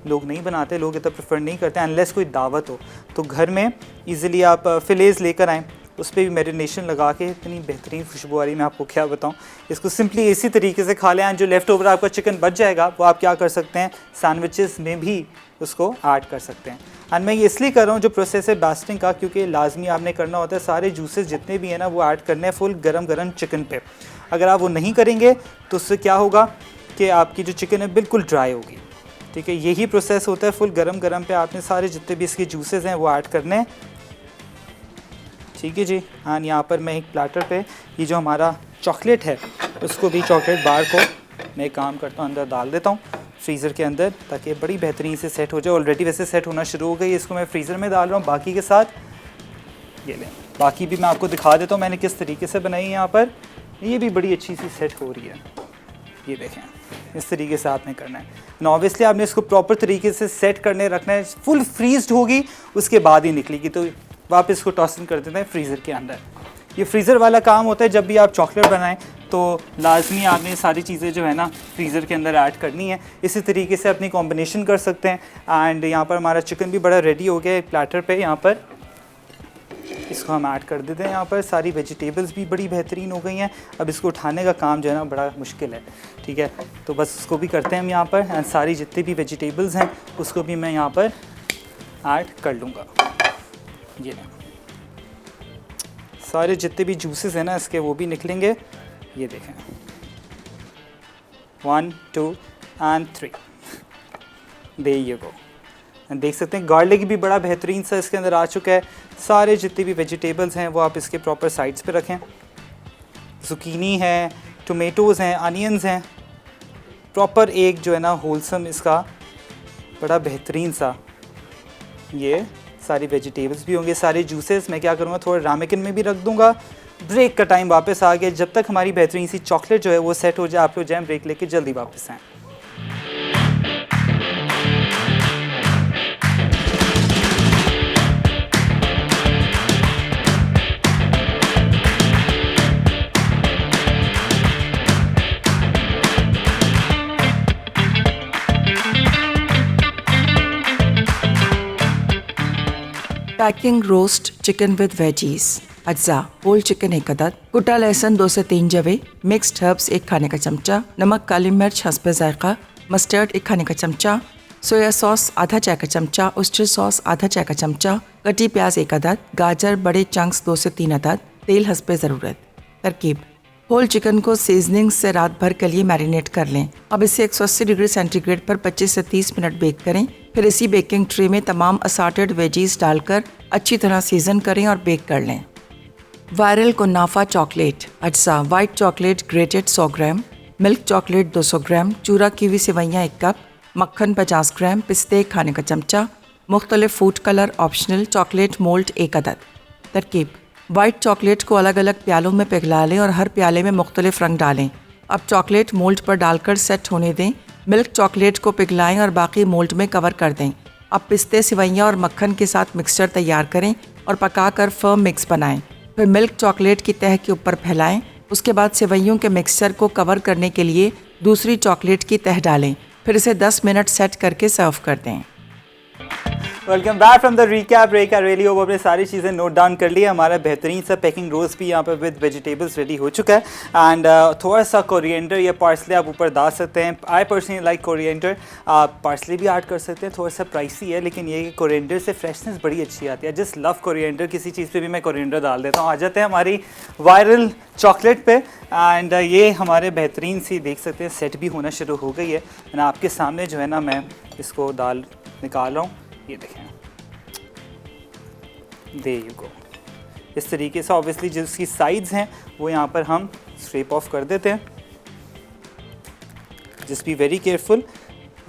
Speaker 1: लोग नहीं बनाते, लोग इतना प्रेफर नहीं करते अनलेस कोई दावत हो। तो घर में ईज़िली आप फिलेज लेकर आएँ, उस पर भी मैरिनेशन लगा के इतनी बेहतरीन खुशबू आ रही, मैं आपको क्या बताऊँ। इसको सिंपली इसी तरीके से खा लें। जो लेफ़्ट ओवर आपका चिकन बच जाएगा वो आप क्या कर सकते हैं, सैंडविचेस में भी उसको ऐड कर सकते हैं। एंड मैं ये इसलिए कर रहा हूँ जो प्रोसेस है बास्टिंग का, क्योंकि लाजमी आपने करना होता है सारे जूसेस जितने भी हैं ना वो ऐड करने हैं फुल गरम गरम चिकन पे। अगर आप वो नहीं करेंगे तो उससे क्या होगा कि आपकी जो चिकन है बिल्कुल ड्राई होगी। ठीक है, यही प्रोसेस होता है, फुल गरम गरम पे आपने सारे जितने भी इसके जूसेस हैं वो ऐड करने हैं। ठीक है जी। एंड यहाँ पर मैं एक प्लेटर पे ये जो हमारा चॉकलेट है उसको भी, चॉकलेट बार को मैं एक काम करता हूँ अंदर डाल देता हूँ फ्रीज़र के अंदर, ताकि बड़ी बेहतरीन से सेट हो जाए। ऑलरेडी वैसे सेट होना शुरू हो गई, इसको मैं फ्रीज़र में डाल रहा हूँ बाकी के साथ। ये लें, बाकी भी मैं आपको दिखा देता हूँ मैंने किस तरीके से बनाई है। यहाँ पर ये भी बड़ी अच्छी सी सेट हो रही है, ये देखें, इस तरीके से आपने करना है ना। ऑब्वियसली आपने इसको प्रॉपर तरीके से सेट करने रखना है, फुल फ्रीज्ड होगी उसके बाद ही निकलेगी, तो वापस इसको टॉस इन कर देते हैं फ्रीज़र के अंदर। ये फ्रीज़र वाला काम होता है, जब भी आप चॉकलेट बनाएं तो लाजमी आपने सारी चीज़ें जो है ना फ्रीज़र के अंदर ऐड करनी है। इसी तरीके से अपनी कॉम्बिनेशन कर सकते हैं। एंड यहाँ पर हमारा चिकन भी बड़ा रेडी हो गया है प्लेटर पे। यहाँ पर इसको हम ऐड कर देते हैं। यहाँ पर सारी वेजिटेबल्स भी बड़ी बेहतरीन हो गई हैं। अब इसको उठाने का काम जो है ना बड़ा मुश्किल है। ठीक है, तो बस उसको भी करते हैं हम यहाँ पर। एंड सारी जितनी भी वेजिटेबल्स हैं उसको भी मैं यहाँ पर ऐड कर लूँगा। ये सारे जितने भी जूसेस हैं ना इसके वो भी निकलेंगे। ये देखें, 1 2 एंड 3, दे ये गो। देख सकते हैं गार्लिक भी बड़ा बेहतरीन सा इसके अंदर आ चुका है। सारे जितने भी वेजिटेबल्स हैं वो आप इसके प्रॉपर साइड्स पे रखें। जुकीनी है, टोमेटोज़ हैं, अनियंस हैं, प्रॉपर एक जो है ना होलसम इसका बड़ा बेहतरीन सा ये सारी वेजिटेबल्स भी होंगे, सारे जूसेस। मैं क्या करूँगा, थोड़ा रामेकिन में भी रख दूँगा। ब्रेक का टाइम वापस आ गया, जब तक हमारी बेहतरीन सी चॉकलेट जो है वो सेट हो जाए आप लोग जाएँ ब्रेक लेके जल्दी वापस आएँ।
Speaker 2: Packing roast chicken with veggies, अज्जा होल चिकन 1 अदद, कुटा लहसुन 2 से 3 जवे, मिक्स्ड हर्ब्स 1 खाने का चमचा, नमक काली मिर्च हस्बे जायका, मस्टर्ड 1 खाने का चमचा, सोया सॉस आधा चाय का चमचा, ऑयस्टर सॉस आधा चाय का चमचा, कटी प्याज 1 अदद, गाजर बड़े चंक्स 2 से 3 अदद, तेल हस्बे ज़रूरत। तरकीब, होल चिकन को सीजनिंग से रात भर के लिए मैरिनेट कर लें। अब इसे 180 डिग्री सेंटीग्रेड पर 25 से 30 मिनट बेक करें। फिर इसी बेकिंग ट्रे में तमाम असार्टेड वेजीज डालकर अच्छी तरह सीजन करें और बेक कर लें। वायरल कुनाफा चॉकलेट, अज्जा वाइट चॉकलेट ग्रेटेड 100 ग्राम, मिल्क चॉकलेट 200 ग्राम, चूरा कीवी सेवइयाँ 1 कप, मक्खन 50 ग्राम, पिस्ते 1 खाने का चमचा, मुख्तलिफ food colour optional, chocolate mould 1 अदद। तरकीब, वाइट चॉकलेट को अलग अलग प्यालों में पिघला लें और हर प्याले में मुख्तलिफ रंग डालें। अब चॉकलेट मोल्ड पर डालकर सेट होने दें। मिल्क चॉकलेट को पिघलाएं और बाकी मोल्ड में कवर कर दें। अब पिस्ते सेवइयाँ और मक्खन के साथ मिक्सचर तैयार करें और पकाकर फर्म मिक्स बनाएं। फिर मिल्क चॉकलेट की तह के ऊपर फैलाएं। उसके बाद सेवइयों के मिक्सचर को कवर करने के लिए दूसरी चॉकलेट की तह डालें। फिर इसे 10 मिनट सेट करके सर्व कर दें।
Speaker 1: Welcome back from the recap break. I really hope आपने सारी चीज़ें नोट डाउन कर ली है। हमारा बेहतरीन सा पैकिंग रोज भी यहाँ पर विद वेजिटेबल्स रेडी हो चुका है। एंड थोड़ा सा कोरिएंडर या पार्सले आप ऊपर डाल सकते हैं। आई पर्सनली लाइक कोरिएंडर, आप पार्सले भी ऐड कर सकते हैं। थोड़ा सा प्राइसी है लेकिन ये कोरिएंडर से फ्रेशनेस बड़ी अच्छी आती है। जस्ट लव कोरिएंडर, किसी चीज़ पे भी मैं कोरिएंडर डाल देता हूँ। आ जाते हैं हमारी वायरल चॉकलेट पे। एंड ये हमारे बेहतरीन सी देख सकते हैं सेट भी होना शुरू हो गई है। एंड आपके सामने जो है ना मैं इसको दाल निकाल रहा हूँ, ये देखें, दे यू गो। इस तरीके से ऑब्वियसली जो उसकी साइड्स हैं वो यहाँ पर हम स्ट्रेप ऑफ कर देते हैं। Just be very careful.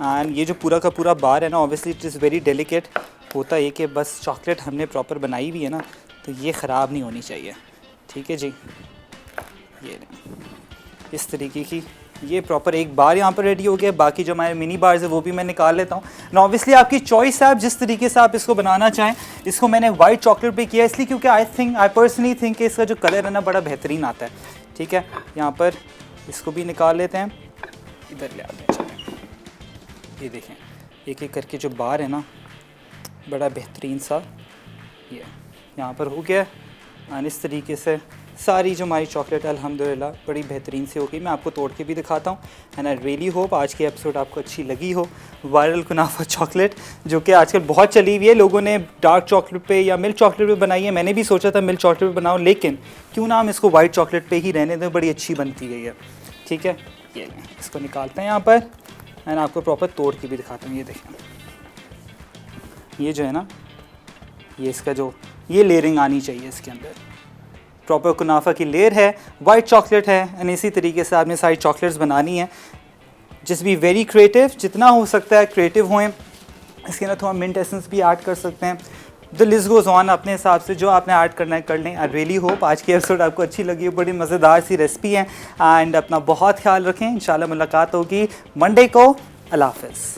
Speaker 1: And ये जो पूरा का पूरा बार है ना, obviously it is very delicate. होता है कि बस चॉकलेट हमने प्रॉपर बनाई हुई है ना, तो ये ख़राब नहीं होनी चाहिए। ठीक है जी, ये इस तरीके की ये प्रॉपर एक बार यहाँ पर रेडी हो गया। बाकी जो हमारे मिनी बार्स है वो भी मैं निकाल लेता हूँ ना। ऑब्वियसली आपकी चॉइस है, आप जिस तरीके से आप इसको बनाना चाहें। इसको मैंने वाइट चॉकलेट पे किया इसलिए क्योंकि आई पर्सनली थिंक कि इसका जो कलर है ना बड़ा बेहतरीन आता है। ठीक है, यहाँ पर इसको भी निकाल लेते हैं, इधर ले आते हैं। चलें, ये देखें एक एक करके जो बार है ना बड़ा बेहतरीन सा ये यहाँ पर हो गया। और इस तरीके से सारी जो हमारी चॉकलेट अल्हम्दुलिल्लाह बड़ी बेहतरीन से हो गई। मैं आपको तोड़ के भी दिखाता हूँ। एंड आई रियली होप आज की एपिसोड आपको अच्छी लगी हो। वायरल कुनाफा चॉकलेट जो कि आजकल बहुत चली हुई है, लोगों ने डार्क चॉकलेट पे या मिल्क चॉकलेट पे बनाई है। मैंने भी सोचा था मिल्क चॉकलेट पे बनाऊँ, लेकिन क्यों ना हम इसको वाइट चॉकलेट पे ही रहने दें, बड़ी अच्छी बनती है ये। ठीक है, ये लें, इसको निकालते हैं यहाँ पर एंड आपको प्रॉपर तोड़ के भी दिखाता हूँ। ये देखें, ये जो है ना, ये इसका जो ये लेयरिंग आनी चाहिए इसके अंदर, प्रॉपर कुनाफा की लेयर है, वाइट चॉकलेट है। एंड इसी तरीके से आपने सारी चॉकलेट्स बनानी है। जस्ट बी वेरी क्रिएटिव, जितना हो सकता है क्रिएटिव होएं। इसके अंदर थोड़ा मिंट एसेंस भी ऐड कर सकते हैं। द लिस्ट गोज़ ऑन, अपने हिसाब से जो आपने ऐड करना है कर लें। आई रियली होप आज की एपिसोड आपको अच्छी लगी हो। बड़ी मज़ेदार सी रेसिपी है। एंड अपना बहुत ख्याल रखें। इंशाल्लाह मुलाकात होगी मंडे को। अल्लाह हाफ़िज़।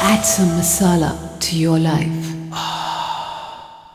Speaker 3: Add some masala to your life.